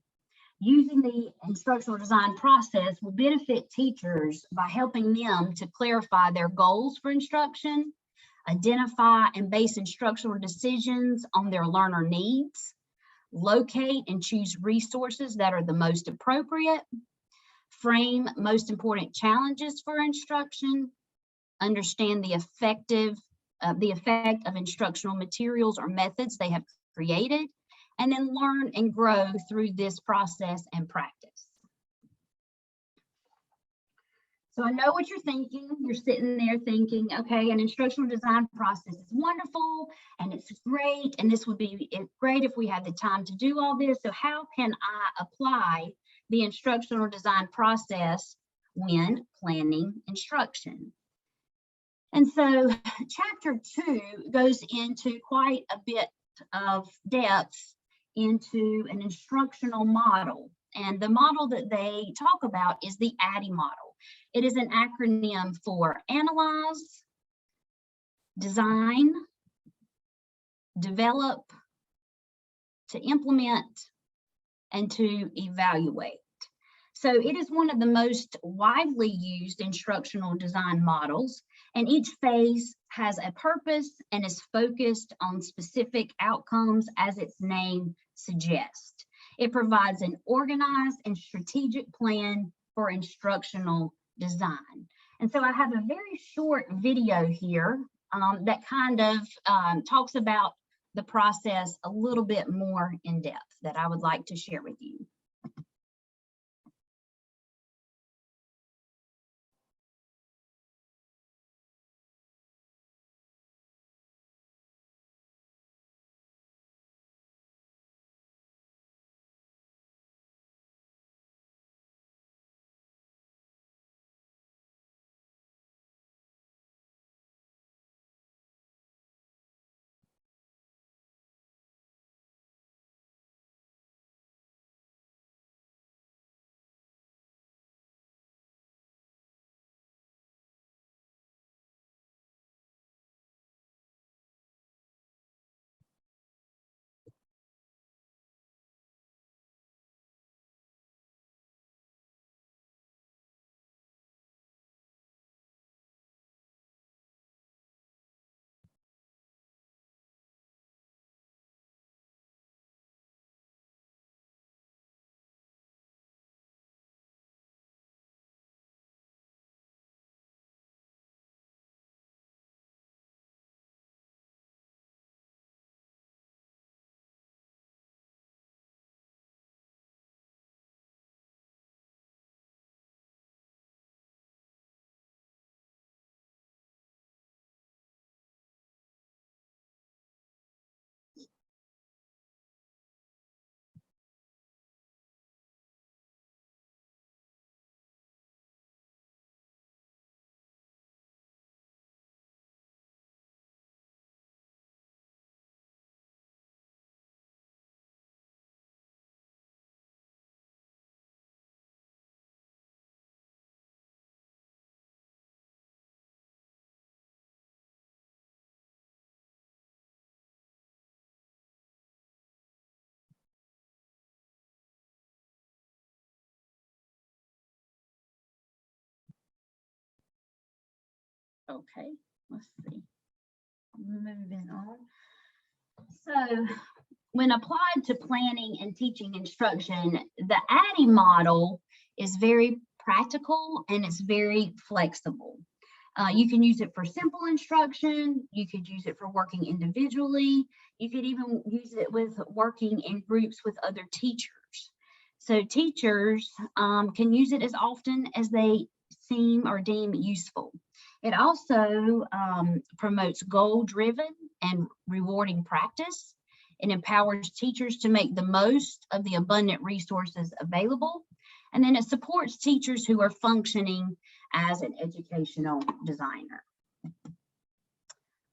using the instructional design process will benefit teachers by helping them to clarify their goals for instruction, identify and base instructional decisions on their learner needs, locate and choose resources that are the most appropriate, frame most important challenges for instruction, understand the effect of instructional materials or methods they have created, and then learn and grow through this process and practice. So I know what you're thinking. You're sitting there thinking, okay, an instructional design process is wonderful and it's great, and this would be great if we had the time to do all this. So how can I apply the instructional design process when planning instruction? And so chapter 2 goes into quite a bit of depth into an instructional model. And the model that they talk about is the ADDIE model. It is an acronym for analyze, design, develop, to implement, and to evaluate. So it is one of the most widely used instructional design models, and each phase has a purpose and is focused on specific outcomes as its name suggests. It provides an organized and strategic plan for instructional design. And so I have a very short video here that kind of talks about the process a little bit more in depth that I would like to share with you. Okay, let's see. Moving on. So when applied to planning and teaching instruction, the ADDIE model is very practical and it's very flexible. You can use it for simple instruction. You could use it for working individually. You could even use it with working in groups with other teachers. So teachers can use it as often as they seem or deem useful. It also promotes goal-driven and rewarding practice. It empowers teachers to make the most of the abundant resources available. And then it supports teachers who are functioning as an educational designer.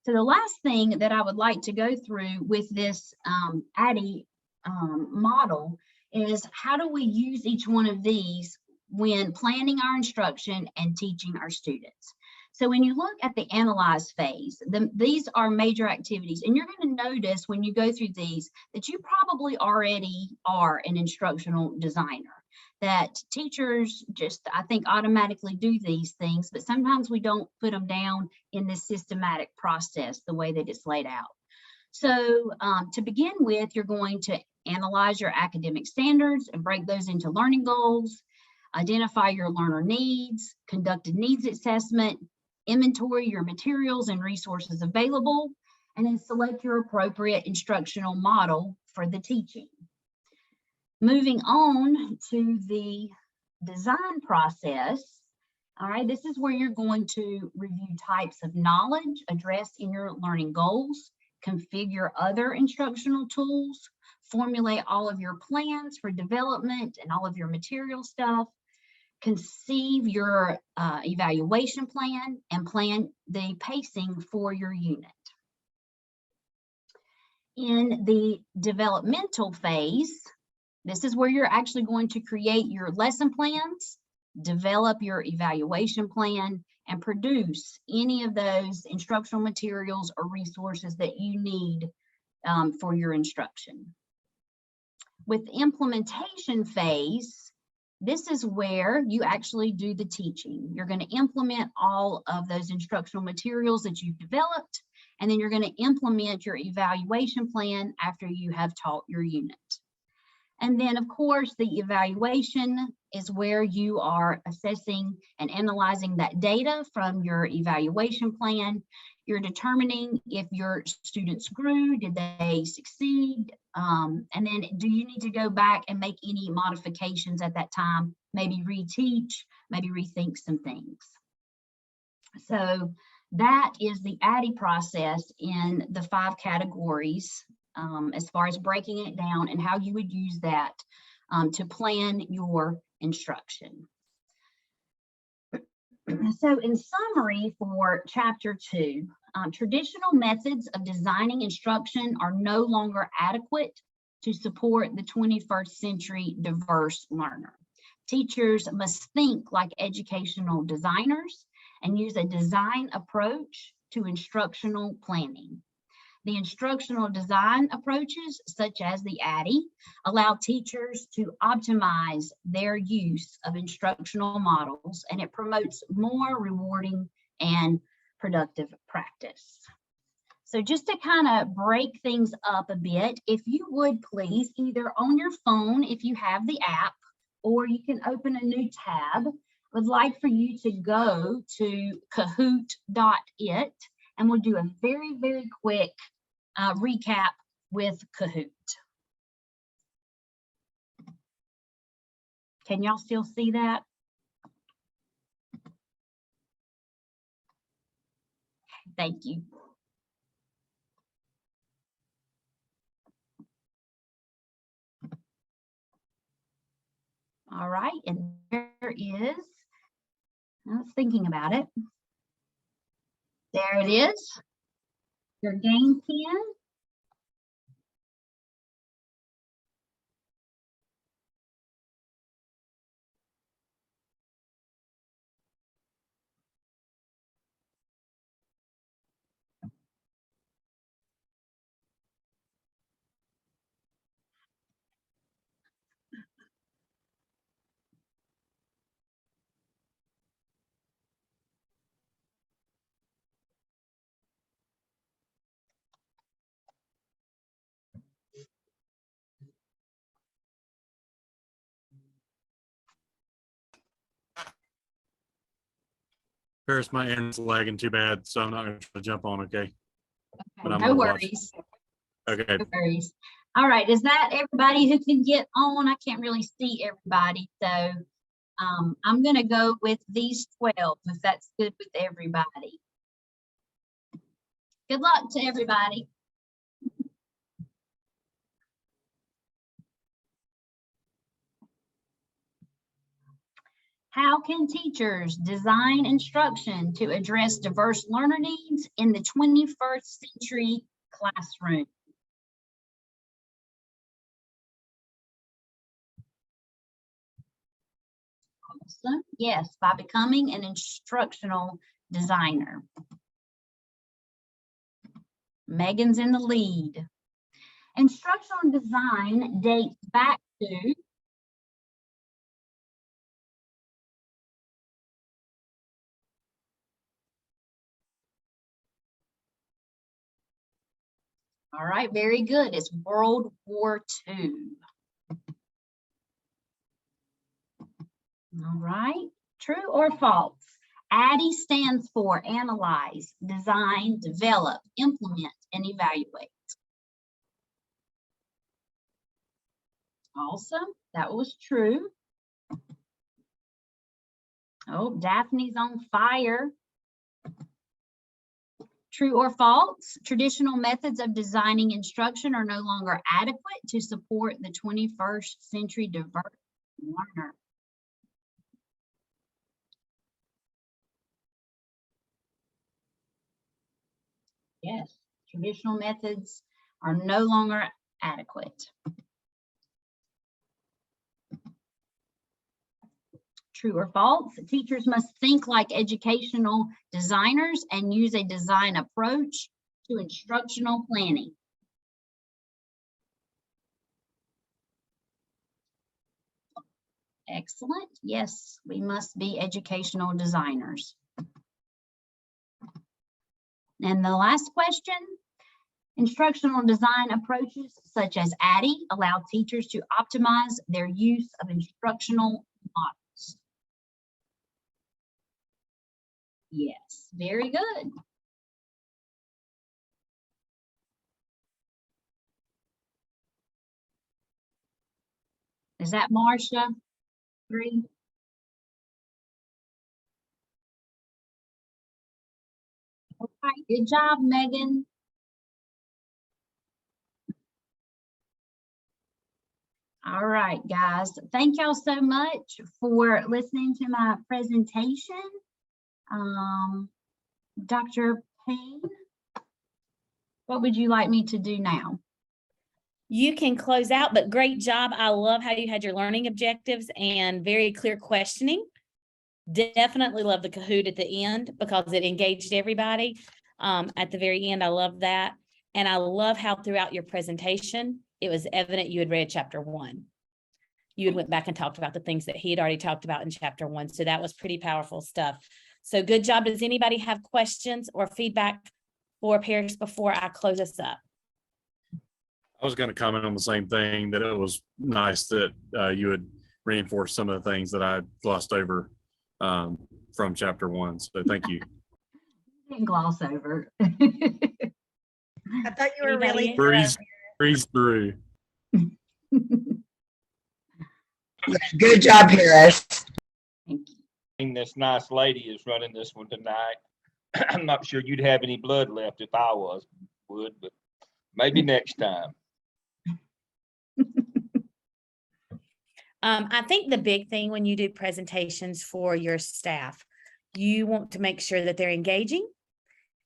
So the last thing that I would like to go through with this ADDIE model is how do we use each one of these when planning our instruction and teaching our students. So when you look at the analyze phase, these are major activities, and you're going to notice when you go through these that you probably already are an instructional designer, that teachers just, I think, automatically do these things, but sometimes we don't put them down in this systematic process the way that it's laid out. So to begin with, you're going to analyze your academic standards and break those into learning goals, identify your learner needs, conduct a needs assessment, inventory your materials and resources available, and then select your appropriate instructional model for the teaching. Moving on to the design process. All right, this is where you're going to review types of knowledge addressed in your learning goals, configure other instructional tools, formulate all of your plans for development and all of your material stuff, conceive your evaluation plan, and plan the pacing for your unit. In the developmental phase, this is where you're actually going to create your lesson plans, develop your evaluation plan, and produce any of those instructional materials or resources that you need for your instruction. With the implementation phase, this is where you actually do the teaching. You're going to implement all of those instructional materials that you've developed, and then you're going to implement your evaluation plan after you have taught your unit. And then, of course, the evaluation is where you are assessing and analyzing that data from your evaluation plan. You're determining if your students grew, did they succeed, and then do you need to go back and make any modifications at that time, maybe reteach, maybe rethink some things. So that is the ADDIE process in the 5 categories as far as breaking it down and how you would use that to plan your instruction. So in summary for chapter 2, traditional methods of designing instruction are no longer adequate to support the 21st century diverse learner. Teachers must think like educational designers and use a design approach to instructional planning. The instructional design approaches, such as the ADDIE, allow teachers to optimize their use of instructional models, and it promotes more rewarding and productive practice. So just to kind of break things up a bit, if you would please, either on your phone, if you have the app, or you can open a new tab, I would like for you to go to kahoot.it, and we'll do a very, very quick recap with Kahoot. Can y'all still see that? Thank you. All right, and there is, I was thinking about it. There it is, your game pen. Paris, my internet's lagging too bad, so I'm not going to try to jump on, okay? But I'm No gonna watch. worries. Okay. No worries. All right, is that everybody who can get on? I can't really see everybody, so I'm gonna go with these 12, if that's good with everybody. Good luck to everybody. How can teachers design instruction to address diverse learner needs in the 21st century classroom? Awesome. Yes, by becoming an instructional designer. Megan's in the lead. Instructional design dates back to all right, very good. It's World War II. All right, true or false? ADDIE stands for analyze, design, develop, implement, and evaluate. Awesome, that was true. Oh, Daphne's on fire. True or false? Traditional methods of designing instruction are no longer adequate to support the 21st century diverse learner. Yes, traditional methods are no longer adequate. True or false? Teachers must think like educational designers and use a design approach to instructional planning. Excellent. Yes, we must be educational designers. And the last question, instructional design approaches such as ADDIE allow teachers to optimize their use of instructional models. Yes, very good. Is that Marcia? 3? Okay, good job, Megan. All right, guys. Thank y'all so much for listening to my presentation. Dr. Payne, what would you like me to do now? You can close out, but great job. I love how you had your learning objectives and very clear questioning. Definitely love the Kahoot at the end because it engaged everybody. At the very end, I love that. And I love how throughout your presentation, it was evident you had read chapter 1. You had went back and talked about the things that he had already talked about in chapter 1. So that was pretty powerful stuff. So good job. Does anybody have questions or feedback for Paris before I close us up? I was going to comment on the same thing, that it was nice that you would reinforce some of the things that I glossed over from chapter 1. So thank you. Didn't gloss over. I thought you were really Breeze through. Good job, Paris. This nice lady is running this one tonight. I'm not sure you'd have any blood left if I would, but maybe next time. I think the big thing when you do presentations for your staff, you want to make sure that they're engaging.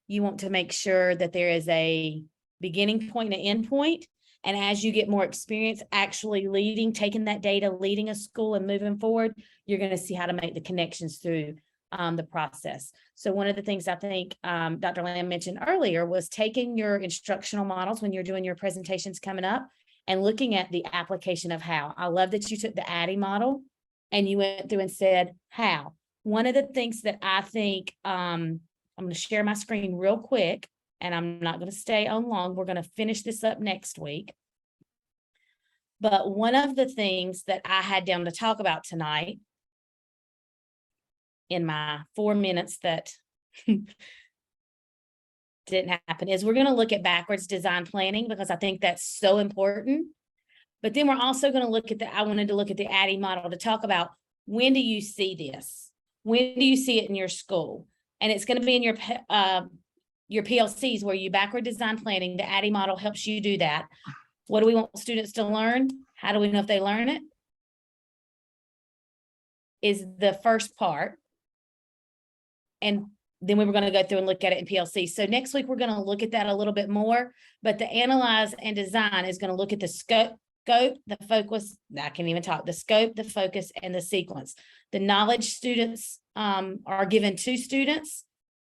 You want to make sure that there is a beginning point and an end point. And as you get more experience actually leading, taking that data, leading a school and moving forward, you're going to see how to make the connections through the process. So one of the things I think Dr. Lamb mentioned earlier was taking your instructional models when you're doing your presentations coming up and looking at the application of how. I love that you took the ADDIE model and you went through and said how. One of the things that I think, I'm going to share my screen real quick, and I'm not going to stay on long. We're going to finish this up next week. But one of the things that I had down to talk about tonight in my 4 minutes that didn't happen, is we're going to look at backwards design planning, because I think that's so important. But then we're also going to look at I wanted to look at the ADDIE model to talk about, when do you see this? When do you see it in your school? And it's going to be in your PLCs, where you backward design planning. The ADDIE model helps you do that. What do we want students to learn? How do we know if they learn it? Is the first part. And then we were going to go through and look at it in PLC. So next week, we're going to look at that a little bit more, but the analyze and design is going to look at the scope, the focus, I can't even talk, the scope, the focus, and the sequence. The knowledge students are given to students,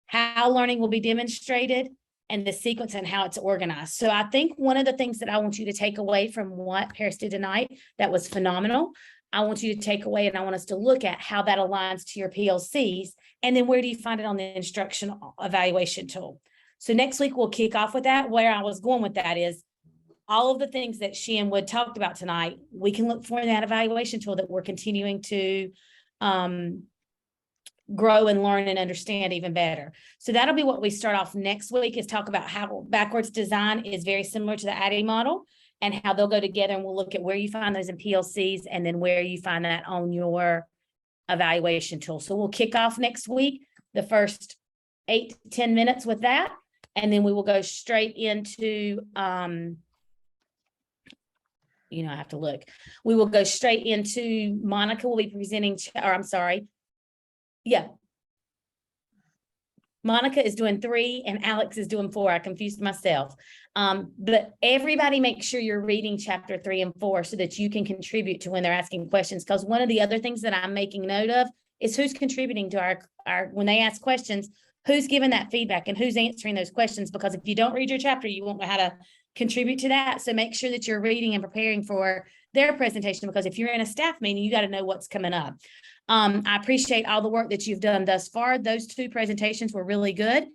how learning will be demonstrated, and the sequence and how it's organized. So I think one of the things that I want you to take away from what Paris did tonight, that was phenomenal. I want you to take away, and I want us to look at how that aligns to your PLCs, and then where do you find it on the instruction evaluation tool. So next week, we'll kick off with that. Where I was going with that is, all of the things that she and Wood talked about tonight, we can look for in that evaluation tool that we're continuing to grow and learn and understand even better. So that'll be what we start off next week, is talk about how backwards design is very similar to the ADDIE model, and how they'll go together, and we'll look at where you find those in PLCs, and then where you find that on your evaluation tool. So we'll kick off next week, the first 8 to 10 minutes with that, and then we will go straight into I have to look. We will go straight into Monica will be presenting, Monica is doing 3 and Alex is doing 4. I confused myself. But everybody make sure you're reading chapter 3 and 4 so that you can contribute to when they're asking questions. Because one of the other things that I'm making note of is who's contributing to our when they ask questions, who's giving that feedback and who's answering those questions. Because if you don't read your chapter, you won't know how to contribute to that. So make sure that you're reading and preparing for their presentation, because if you're in a staff meeting, you got to know what's coming up. I appreciate all the work that you've done thus far. Those 2 presentations were really good.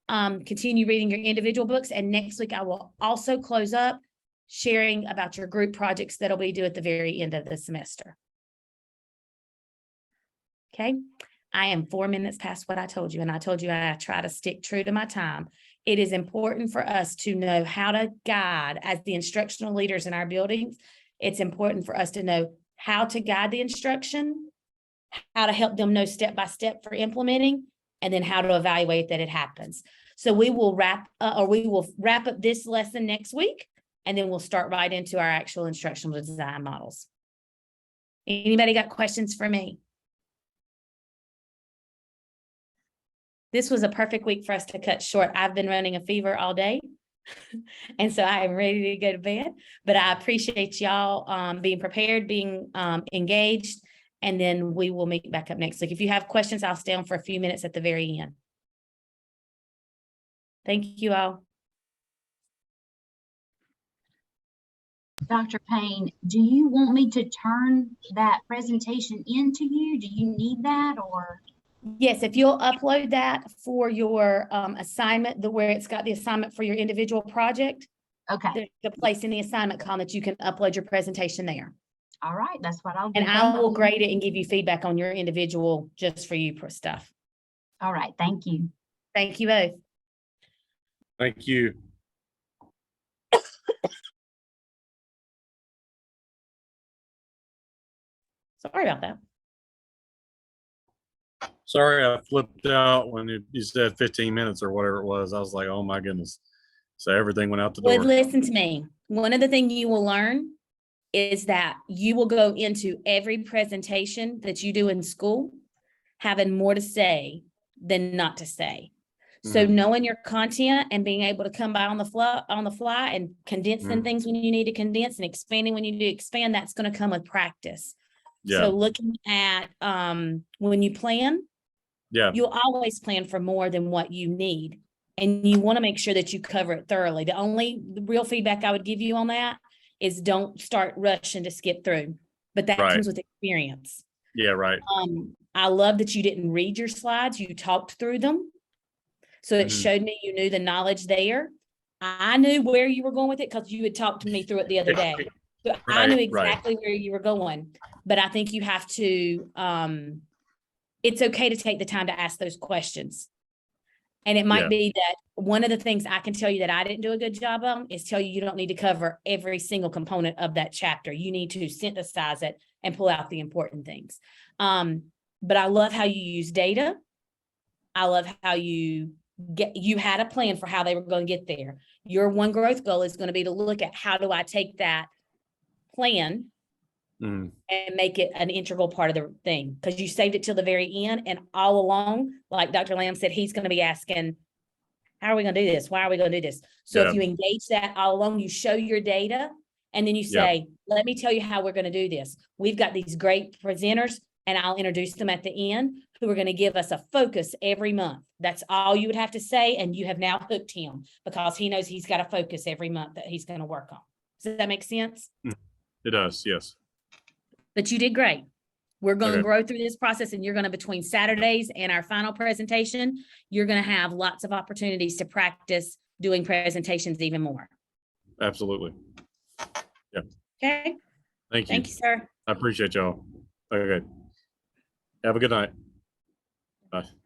Continue reading your individual books. And next week, I will also close up sharing about your group projects that'll be due at the very end of the semester. Okay. I am 4 minutes past what I told you. And I told you I try to stick true to my time. It is important for us to know how to guide as the instructional leaders in our buildings. It's important for us to know how to guide the instruction, how to help them know step by step for implementing, and then how to evaluate that it happens. So we will wrap up this lesson next week, and then we'll start right into our actual instructional design models. Anybody got questions for me? This was a perfect week for us to cut short. I've been running a fever all day. And so I am ready to go to bed, but I appreciate y'all being prepared, being engaged, and then we will meet back up next week. If you have questions, I'll stay on for a few minutes at the very end. Thank you all. Dr. Payne, do you want me to turn that presentation into you? Do you need that, or? Yes, if you'll upload that for your assignment, where it's got the assignment for your individual project. Okay. The place in the assignment column that you can upload your presentation there. All right, that's what I'll do. And I will grade it and give you feedback on your individual just for you stuff. All right, thank you. Thank you both. Thank you. Sorry about that. Sorry, I flipped out when you said 15 minutes or whatever it was. I was like, oh my goodness. So everything went out the door. But listen to me. One of the things you will learn is that you will go into every presentation that you do in school having more to say than not to say. So knowing your content and being able to come by on the fly and condensing things when you need to condense and expanding when you need to expand, that's going to come with practice. Yeah. So looking at when you plan, you'll always plan for more than what you need. And you want to make sure that you cover it thoroughly. The real feedback I would give you on that is don't start rushing to skip through, but that comes with experience. Yeah, right. I love that you didn't read your slides. You talked through them. So it showed me you knew the knowledge there. I knew where you were going with it because you had talked to me through it the other day. So I knew exactly where you were going, but I think you have to it's okay to take the time to ask those questions. And it might Yeah. be that one of the things I can tell you that I didn't do a good job on is tell you don't need to cover every single component of that chapter. You need to synthesize it and pull out the important things. But I love how you use data. I love how you had a plan for how they were going to get there. Your one growth goal is going to be to look at how do I take that plan Mm. and make it an integral part of the thing, because you saved it till the very end, and all along, like Dr. Lamb said, he's going to be asking, how are we going to do this? Why are we going to do this? So Yeah. if you engage that all along, you show your data, and then you Yeah. say, let me tell you how we're going to do this. We've got these great presenters, and I'll introduce them at the end, who are going to give us a focus every month. That's all you would have to say, and you have now hooked him because he knows he's got a focus every month that he's going to work on. Does that make sense? It does. Yes. But you did great. We're going to Okay. grow through this process, and you're going to, between Saturdays and our final presentation, you're going to have lots of opportunities to practice doing presentations even more. Absolutely. Okay. Thank you. Thank you, sir. I appreciate y'all. Okay. Have a good night. Bye.